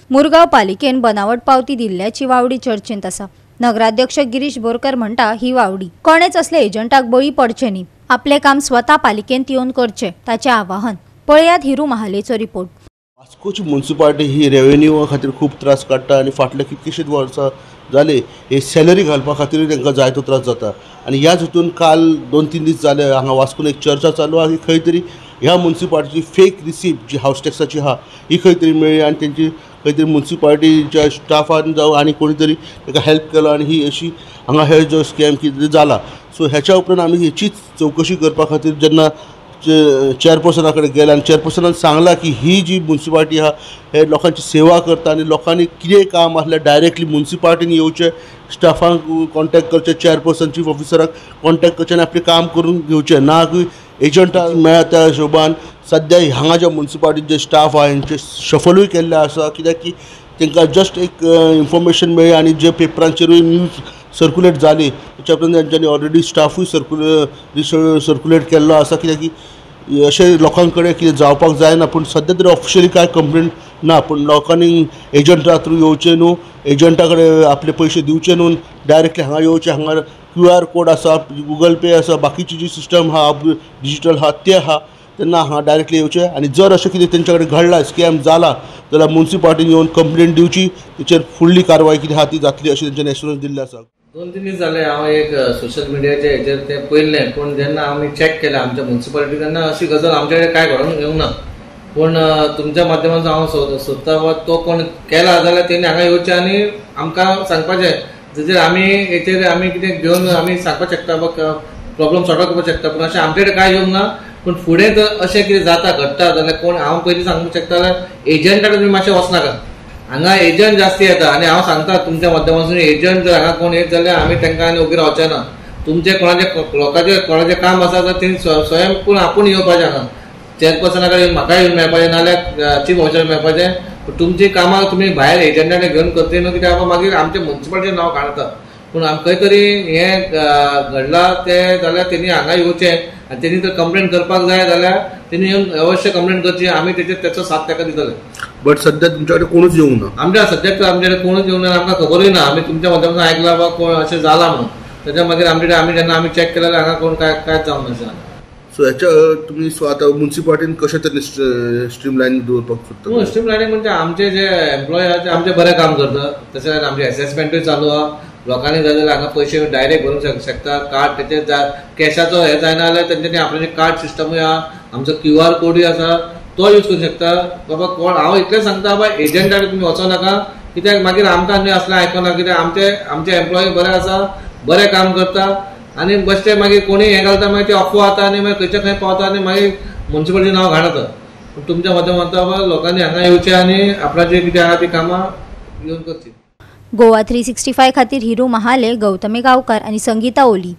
मुरगांव पालिकेन बनावट पावती दिल्ल्याची वावडी चर्चेंत आसा। नगराध्यक्ष गिरीश बोरकर म्हणटा ही वावडी कोणेच असले एजंटाक बळी पडचे न्ही, आपले काम स्वता पालिकेंत येवन करचे ताचे आवाहन। पळयात हिरू महालेचो रिपोर्ट। वास्कोची म्युनिसिपालिटी ही रेव्हेन्यू खातीर खूप त्रास काडटा आनी फाटले कितकीशीच वर्सां जाले हे सॅलरी घालपा खातीर तांकां जायतो त्रास जाता। आनी ह्याच हितून काल 2-3 दीस जाले हांगा वास्कोन एक चर्चा चालू आहा की खंय तरी ह्या म्युनिसिपालिटीची फेक रिसिप्ट जी हाऊस टॅक्साची आहा ही खंय तरी मेळ्ळी आनी तेंची खंय तरी म्युनिसिपालिटीच्या स्टाफान जावं आनी कोणी तरी ताका हेल्प केलो आनी ही अशी हांगा हे जो स्कॅम कितें जाला। सो ह्याच्या उपरांत आमी हेचीच चवकशी करपा खातीर जेन्ना चेअरपर्सना कडेन गेले आनी चेअरपर्सनान सांगला की ही जी म्युनिसिपालिटी आहा हे लोकांची सेवा करता आनी लोकांनी कितें काम आसल्यार डायरेक्टली म्युनिसिपालिटीन येवचे, स्टाफांक कॉन्टॅक्ट करचे, चेअरपर्सन चीफ ऑफिसराक कॉन्टॅक्ट करचे आनी आपलें काम करून घेवचें ना की एजंटाक मेळ्ळा त्या हिशोबान। सद्या हांगा जे म्युनिसिपालिटीचे जे स्टाफ आहा हेंचे शफलूय केल्ले आसा कित्याक की तांकां जस्ट एक इन्फॉर्मेशन मेळ्ळी आनी जे पेपरांचेरूय न्यूज सर्क्युलेट जाली त्याच्या उपरांत तांच्यांनी ऑलरेडी स्टाफूय सर्क्युलेट केल्लो आसा कित्याक की अशें लोकां कडेन कितें जावपाक जायना। पूण सद्या तरी ऑफिशियली कांय कंप्लेंट ना, पूण लोकांनी एजंटा थ्रू येवचें न्हू, एजंटा कडेन आपले पयशे दिवचे न्हू, डायरेक्टली हांगा येवचें। हांगा QR कोड आसा, गुगल पे आसा, बाकीची जी सिस्टम आहा डिजिटल आहा ते आहा, तेन्ना हांगा डायरेक्टली येवचें आनी जर अशें कितें तेंच्या कडेन घडला स्कॅम जाला जाल्यार म्युनिसिपालिटीन येवन कंप्लेंट दिवची, तेचेर फुडली कारवाय कितें आहा ती जातली अशें तेंच्यांनी एश्युरन्स दिल्लें आसा। 2-3 दीस जाले हांव एक सोशल मिडियाचेर हेचेर तें पळयलें, पूण जेन्ना आमी चॅक केलें आमच्या म्युनिसिपालिटी तेन्ना अशी गजाल आमचे कडेन कांय घडोवन येवंक ना। पूण तुमच्या माध्यमांतल्यान हांव सोदता वा तो कोण केला जाल्यार तेणी हांगा येवचें आनी आमकां सांगपाचें, जर आमी हेचेर आमी कितें घेवन आमी सांगपाक शकता वा प्रॉब्लम सॉर्ट आउट करपाक शकता। पूण अशें आमचे कडेन कांय येवंक ना। पूण फुडें जर अशें कितें जाता घडटा जाल्यार कोण हांव पयलीं सांगूंक शकता जाल्यार एजंटा कडेन तुमी मातशें वचनाका। हांगा एजंट जास्ती येता आनी हांव सांगता तुमच्या माध्यमांतसून एजंट जर हांगा कोण येत जाल्यार आमी तांकां आनी उबी रावचे ना। तुमचे कोणाचें काम आसा जाल्यार तेणी स्वयं पूण आपूण येवपाचें हांगा चेअरपर्सना कडेन म्हाका येवन मेळपाचें नाल्यार चीफ ऑफिसर मेळपाचें। तुमची कामां तुमी भायर एजंटाने घेवन करतली न्हू, कित्याक मागीर आमच्या म्युनिसिपालिटीचें नांव काडटा। पूण खंय तरी हें घडलां तें जाल्यार तेणी हांगा येवचें आनी तेणी जर कंप्लेंट करपाक जाय जाल्यार तेणी येवन अवश्य कंप्लेंट करची, आमी तेचो साथ ताका दितले। बट सद्या तुमच्या कडेन कोणूच येवंक ना। आमच्या सद्याक आमचे कडेन कोणूच येवंक ना, आमकां खबरूय ना। आमी तुमच्या माध्यमांतून आयकलां वा कोण अशें जालां म्हणून, तेच्या मागीर आमचे आमी जेन्ना आमी चॅक केलें जाल्यार हांगा कोण कांयच जावंक ना। सो हेच्या तुमी आतां म्युनिसिपालिटीन कशें तरी स्ट्रीमलायन दवरपाक सोदता? स्ट्रीमलायनींग म्हणजे आमचे जे एम्प्लॉय आहा ते आमचे बरें काम करता, तशेंच आमचे असेसमेंटूय चालू आहा। लोकांनी जाय जाल्यार हांगा पयशे डायरेक्ट भरूंक शकता, कार्ड तेचेर कॅशाचो हे जायना जाल्यार तेंच्यांनी आपले कार्ड सिस्टमूय आहा, आमचो QR कोडूय आसा तो यूज करूंक शकता। बाबा कोण हांव इतलें सांगता बाबा एजंटा तुमी वचो नाका, कित्याक मागीर आमकां न्हू असलें आयकना, कित्याक आमचे एम्प्लॉय बरे आसा, बरें काम करता आनी बेश्टे मागीर कोणी हें घालता मागीर ते अफवा जाता आनी मागीर खंयच्या खंय पावता आनी मागीर म्युनिसिपालिटी नांव घाणता। तुमच्या माध्यमांतल्यान बाबा लोकांनी हांगा येवचें आनी आपणाचें जें कितें आहा ती कामां येवन करची। गोवा 365 खातीर हिरू महाले, गौतमी गांवकार आनी संगीता ओली।